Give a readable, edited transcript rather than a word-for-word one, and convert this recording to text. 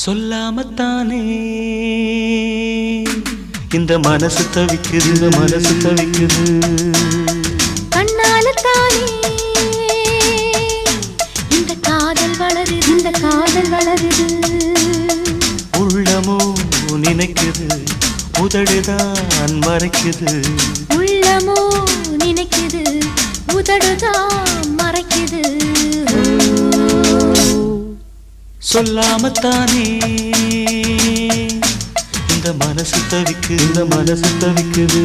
சொல்லாமத்தானே இந்த மனசு தவிக்குது, இந்த மனசு தவிக்குது. கண்ணால தானே இந்த காதல் வளருது, இந்த காதல் வளருது. உள்ளமோ நினைக்குது, உதடுதான் மறைக்குது. உள்ளமோ நினைக்குது, உதடுதான் மறைக்குது. சொல்லாமத்தானே இந்த மனசு தவிக்குது, இந்த மனசு தவிக்குது.